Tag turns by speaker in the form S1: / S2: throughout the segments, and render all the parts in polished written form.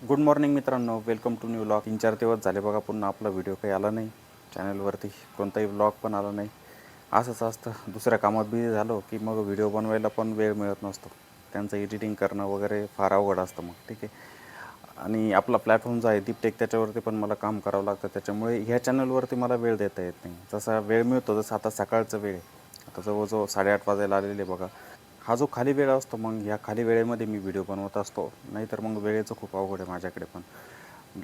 S1: Good morning मित्रांनो, welcome to new vlog. 3-4 दिवस झाले बघा, पुन्हा आपला व्हिडिओ काही आला नाही चॅनलवरती, कोणताही व्लॉग पण आला नाही. असंच असतं, दुसऱ्या कामात बिझी झालो की मग व्हिडिओ बनवायला पण वेळ मिळत नसतो. त्यांचं एडिटिंग करणं वगैरे फार अवघड असतं मग, ठीक आहे. आणि आपला प्लॅटफॉर्म जो आहे दीपटेक, त्याच्यावरती पण मला काम करावं लागतं. त्याच्यामुळे ह्या चॅनलवरती मला वेळ देता येत नाही. जसा वेळ मिळतो जसं आता सकाळचा वेळ आहे, आता जवळजवळ 8:30 वाजायला आलेले बघा. हा जो खाली वेळ असतो मग ह्या खाली वेळेमध्ये मी व्हिडिओ बनवत असतो. नाहीतर मग वेळेचं खूप अवघड आहे माझ्याकडे पण.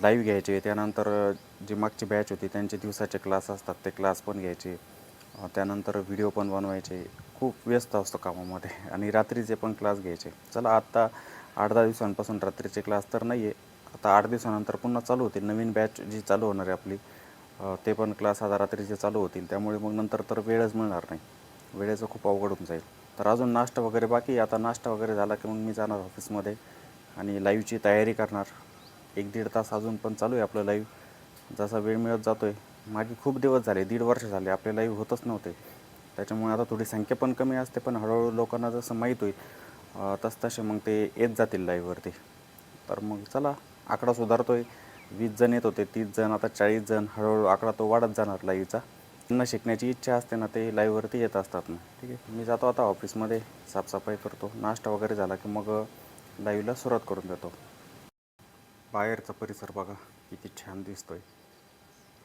S1: लाईव्ह घ्यायचे, त्यानंतर जी मागची बॅच होती त्यांचे दिवसाचे क्लास असतात, ते क्लास पण घ्यायचे. त्यानंतर व्हिडिओ पण बनवायचे. खूप व्यस्त असतो कामामध्ये आणि रात्रीचे पण क्लास घ्यायचे. चला आत्ता 8-10 दिवसांपासून रात्रीचे क्लास तर नाही आहे. आता 8 दिवसानंतर पुन्हा चालू होतील. नवीन बॅच जी चालू होणार आहे आपली, ते पण क्लास आता रात्रीचे चालू होतील. त्यामुळे मग नंतर तर वेळच मिळणार नाही. वेळेचं खूप अवघड होऊन जाईल. तर अजून नाश्ता वगैरे बाकी. आता नाश्ता वगैरे झाला की मग मी जाणार ऑफिसमध्ये आणि लाईव्हची तयारी करणार. 1-1.5 तास अजून पण चालू आहे आपलं लाईव्ह. जसा वेळ मिळत जातो आहे. मागे खूप दिवस झाले, 1.5 वर्ष झाले आपले लाईव्ह होतच नव्हते. त्याच्यामुळे आता थोडी संख्या पण कमी असते, पण हळूहळू लोकांना जसं माहीत होईल तसतसे मग ते येत जातील लाईव्हवरती. तर मग चला, आकडा सुधारतो आहे. 20 जण येत होते, 30 जण, आता 40 जण. हळूहळू आकडा तो वाढत जाणार लाईव्हचा. त्यांना शिकण्याची इच्छा असते ना, ते लाईव्हवरती येत असतात ना, ठीक आहे. मी जातो आता ऑफिसमध्ये, साफसफाई करतो. नाश्ता वगैरे झाला की मग लाईव्हला सुरुवात करून देतो. बाहेरचा परिसर बघा किती छान दिसतोय.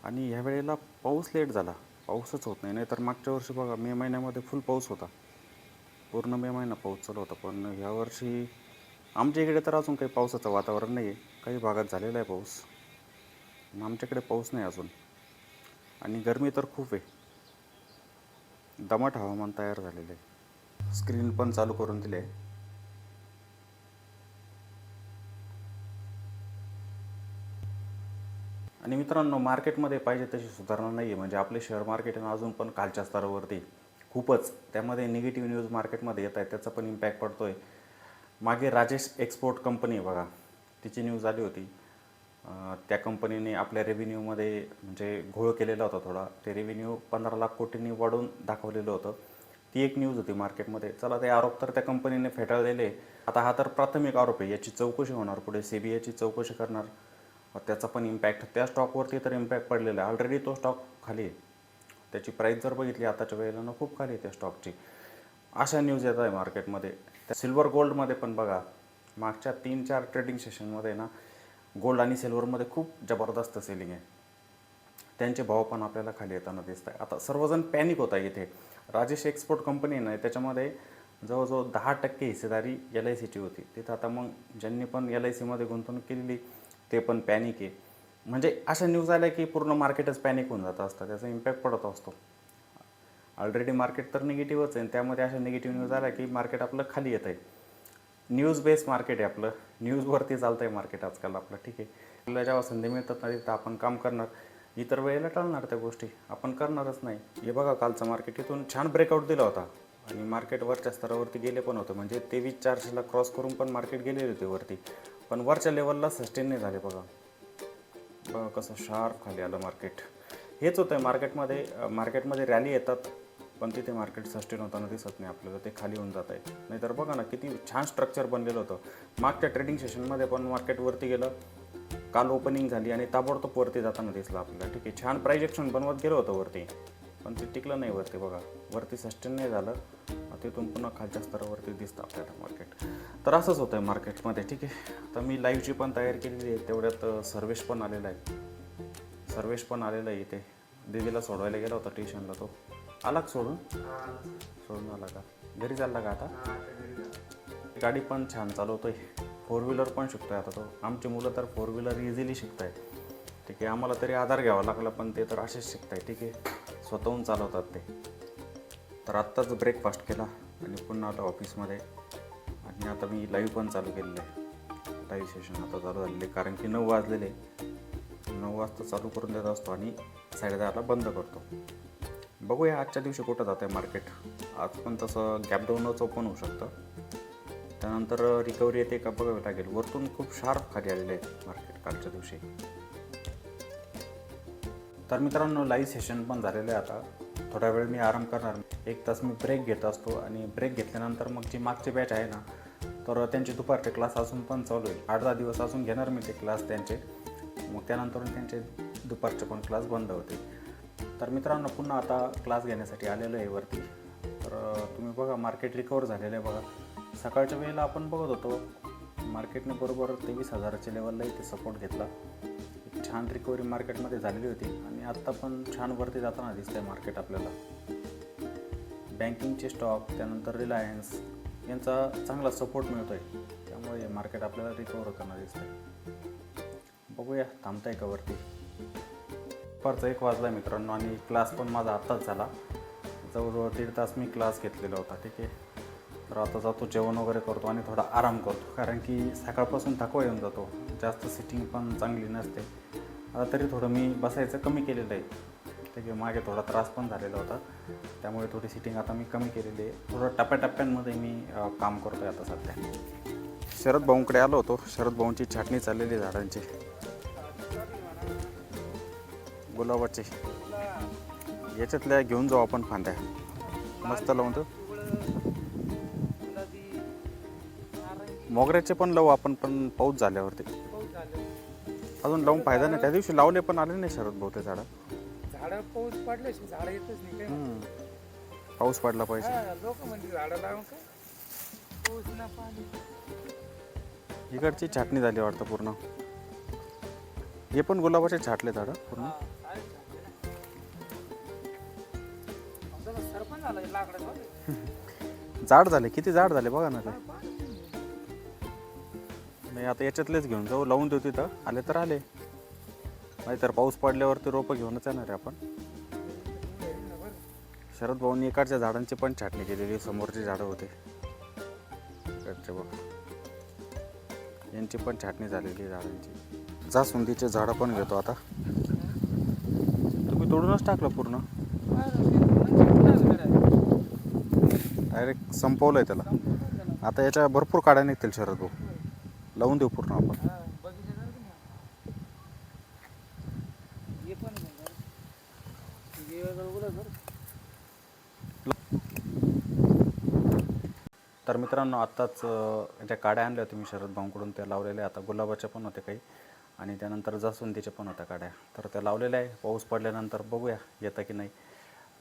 S1: आणि ह्या वेळेला पाऊस लेट झाला, पाऊसच होत नाही. नाहीतर मागच्या वर्षी बघा मे महिन्यामध्ये फुल पाऊस होता, पूर्ण मे महिना पाऊस चालू होता. पण ह्या वर्षी आमच्या इकडे तर अजून काही पावसाचं वातावरण नाही आहे. काही भागात झालेला आहे पाऊस, पण आमच्याकडे पाऊस नाही अजून. आणि गरमी तर खूप आहे, दमट हवामान तयार झालेलं आहे. स्क्रीन पण चालू करून दिले आहे. आणि मित्रांनो, मार्केटमध्ये पाहिजे तशी सुधारणा नाही आहे. म्हणजे आपले शेअर मार्केट आहे ना, अजून पण कालच्या स्तरावरती खूपच. त्यामध्ये निगेटिव्ह न्यूज मार्केटमध्ये येत आहे, त्याचा पण इम्पॅक्ट पडतो आहे. मागे राजेश एक्सपोर्ट कंपनी आहे बघा, तिची न्यूज आली होती. त्या कंपनीने आपल्या रेव्हेन्यूमध्ये म्हणजे घोळ केलेला होता थोडा. ते रेव्हेन्यू 15 लाख कोटींनी वाढवून दाखवलेलं होतं. ती एक न्यूज होती मार्केटमध्ये. चला, ते आरोप तर त्या कंपनीने फेटाळलेले. आता हा तर प्राथमिक आरोप आहे, याची चौकशी होणार पुढे. CBIची चौकशी करणार. त्याचा पण इम्पॅक्ट त्या स्टॉकवरती तर इम्पॅक्ट पडलेला आहे. ऑलरेडी तो स्टॉक खाली आहे. त्याची प्राईस जर बघितली आताच्या वेळेला ना, खूप खाली आहे त्या स्टॉकची. अशा न्यूज येत आहे मार्केटमध्ये. त्या सिल्वर गोल्डमध्ये पण बघा, मागच्या 3-4 ट्रेडिंग सेशनमध्ये ना गोल्ड आणि सिल्वरमध्ये खूप जबरदस्त सेलिंग आहे. त्यांचे भाव पण आपल्याला खाली येताना दिसत आहे. आता सर्वजण पॅनिक होत आहे इथे. राजेश एक्सपोर्ट कंपनी नाही, त्याच्यामध्ये जवळजवळ 10% हिस्सेदारी LICची होती. तिथं आता मग ज्यांनी पण LICमध्ये गुंतवणूक केलेली ते पण पॅनिक आहे. म्हणजे अशा न्यूज आल्या की पूर्ण मार्केटच पॅनिक होऊन जात असतं, त्याचा इम्पॅक्ट पडत असतो. ऑलरेडी मार्केट तर निगेटिव्हच आहे, त्यामध्ये अशा निगेटिव्ह न्यूज आल्या की मार्केट आपलं खाली येत आहे. न्यूज बेस्ड मार्केट आहे आपलं, न्यूजवरती चालतं आहे मार्केट आजकाल आपलं, ठीक आहे. आपल्याला जेव्हा संधी मिळतात ना, तिथं आपण काम करणार. इतर वेळेला टाळणार त्या गोष्टी, आपण करणारच नाही. हे बघा, कालचं मार्केट इथून छान ब्रेकआउट दिला होता आणि मार्केट वरच्या स्तरावरती गेले पण होतं. म्हणजे 23,400ला क्रॉस करून पण मार्केट गेलेले होते वरती, पण वरच्या लेवलला सस्टेन नाही झाले. बघा बघा कसं शार्प खाली आलं मार्केट. हेच होतं आहे मार्केटमध्ये रॅली येतात, पण तिथे मार्केट सस्टेन होताना दिसत नाही आपल्याला, ते खाली होऊन जात आहे. नाहीतर बघा ना, किती छान स्ट्रक्चर बनलेलं होतं. मागच्या ट्रेडिंग सेशनमध्ये पण मार्केट वरती गेलं, काल ओपनिंग झाली आणि ताबडतोब वरती जाताना दिसलं आपल्याला, ठीक आहे. छान प्राइस ॲक्शन बनवत गेलं होतं वरती, पण ते टिकलं नाही वरती. बघा, वरती सस्टेन नाही झालं, तिथून पुन्हा खालच्या स्तरावरती दिसतं आपल्याला मार्केट. तर असंच होतं आहे मार्केटमध्ये, ठीक आहे. आता मी लाईव्हची पण तयारी केलेली आहे, तेवढ्यात सर्वेश पण आलेला आहे. इथे दीदीला सोडवायला गेला होता ट्युशनला. तो आला सोडून आला का? घरी चालला का आता? गाडी पण छान चालवतोय, 4 व्हीलर पण शिकतोय आता तो. आमची मुलं तर 4 व्हीलर इझिली शिकत आहेत, ठीक आहे. आम्हाला तरी आधार घ्यावा लागला, पण ते तर असेच शिकत आहे, ठीक आहे. स्वतःहून चालवतात ते. तर आत्ताच ब्रेकफास्ट केला आणि पुन्हा आता ऑफिसमध्ये. आणि आता मी लाईव्ह पण चालू केलेलं आहे. लाईव्ह सेशन आता चालू झालेले, कारण की 9 वाजलेले. 9 वाजता चालू करून देत असतो आणि 10:30ला बंद करतो. बघूया आजच्या दिवशी कुठं जातं आहे मार्केट. आज पण तसं गॅप डाऊनच ओपन होऊ शकतं, त्यानंतर रिकव्हरी येते का बघावं लागेल. वरतून खूप शार्प खाली आलेले आहे मार्केट कालच्या दिवशी. तर मित्रांनो, लाईव्ह सेशन पण झालेलं आहे. आता थोडा वेळ मी आराम करणार. 1 तास मी ब्रेक घेत असतो आणि ब्रेक घेतल्यानंतर मग जी मागची बॅच आहे ना, तर त्यांचे दुपारचे क्लास अजून पण चालू आहे. 8-10 दिवस अजून घेणार मी ते क्लास त्यांचे, मग त्यानंतर त्यांचे दुपारचे पण क्लास बंद होते. तर मित्रांनो पुन्हा आता क्लास घेण्यासाठी आलेलो आहे वरती. तर तुम्ही बघा मार्केट रिकवर झालेलं आहे बघा. सकाळच्या वेळेला आपण बघत होतो मार्केटने बरोबर 23,000च्या लेवलला इथे सपोर्ट घेतला. एक छान रिकव्हरी मार्केटमध्ये झालेली होती आणि आत्ता पण छान वरती जाताना दिसतं आहे मार्केट आपल्याला. बँकिंगचे स्टॉक त्यानंतर रिलायन्स यांचा चांगला सपोर्ट मिळतो आहे, त्यामुळे मार्केट आपल्याला रिकवर होताना दिसतं आहे. बघूया थांबतं आहे का वरती. दुपारचा 1 वाजला मित्रांनो आणि क्लास पण माझा आत्ताच झाला. जवळजवळ 1.5 तास मी क्लास घेतलेला होता. ठीक आहे, तर आता जातो जेवण वगैरे करतो आणि थोडा आराम करतो, कारण की सकाळपासून थकवा येऊन जातो. जास्त सिटिंग पण चांगली नसते. आता तरी थोडं मी बसायचं कमी केलेलं आहे. ठीक आहे, मागे थोडा त्रास पण झालेला होता, त्यामुळे थोडी सिटिंग आता मी कमी केलेली आहे. थोडं टप्प्याटप्प्यांमध्ये मी काम करतो आहे आता सध्या. शरद भाऊंकडे आलो होतो. शरद भाऊंची छाटणी चाललेली झाडांची, गुलाबाची. याच्यातल्या घेऊन जाऊ आपण फांद्या, मस्त लावून देऊ. मोगऱ्याचे पण लावू आपण, पण पाऊस झाल्यावरती. अजून लावून फायदा नाही. त्या दिवशी लावले पण आले नाही शरद भाऊ ते झाडं.
S2: पाऊस पडल्याशी झाड येतच नाही काय.
S1: पाऊस पडला पाहिजे.
S2: लोक म्हणजे झाडं लावून काय पाऊस ना पाणी.
S1: इकडची छाटणी झाली वाटतं पूर्ण. हे पण गुलाबाचे छाटले झाडं पूर्ण.
S2: सरपंच झाला लाकडाचं.
S1: जाड झाले, किती जाड झाले बघा ना ते. नाही आता याच्यातलेच घेऊन जाऊ, लावून देऊ तिथं. आले तर आले, नाहीतर पाऊस पडल्यावरती रोपं घेऊनच येणार आहे आपण. शरद भाऊंनी इकडच्या झाडांची पण छाटणी केलेली. समोरची झाडं होते इकडचे बघ, यांची पण छाटणी झालेली झाडांची. जास्वंदीचे झाडं पण घेतो आता. तुम्ही तोडूनच टाकलं पूर्ण, डायरेक्ट संपवलंय त्याला. आता याच्या भरपूर काड्या निघतील शरद भाऊ, लावून देऊ पूर्ण आपण. तर मित्रांनो आत्ताच ज्या काड्या आणल्या होत्या मी शरद भाऊंकडून त्या लावलेल्या. आता गुलाबाच्या पण होत्या काही आणि त्यानंतर जास्वंदीच्या पण होत्या काड्या, तर त्या लावलेल्या आहे. पाऊस पडल्यानंतर बघूया येतं की नाही.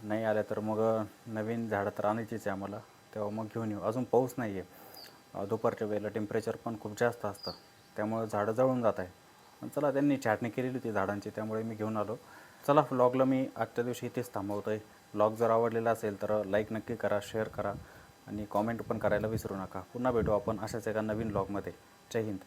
S1: नाही आल्या तर मग नवीन झाडं तर आणायचीच आहे आम्हाला, तेव्हा मग घेऊन येऊ. अजून पाऊस नाही आहे. दुपारच्या वेळेला टेम्परेचर पण खूप जास्त असतं, त्यामुळे झाडं जळून जात आहे. चला, त्यांनी छाटणी केलेली होती झाडांची, त्यामुळे मी घेऊन आलो. चला, व्लॉगला मी आजच्या दिवशी इथेच थांबवतो आहे. व्लॉग जर आवडलेला असेल तर लाईक नक्की करा, शेअर करा आणि कॉमेंट पण करायला विसरू नका. पुन्हा भेटू आपण अशाच एका नवीन व्लॉगमध्ये. जय हिंद.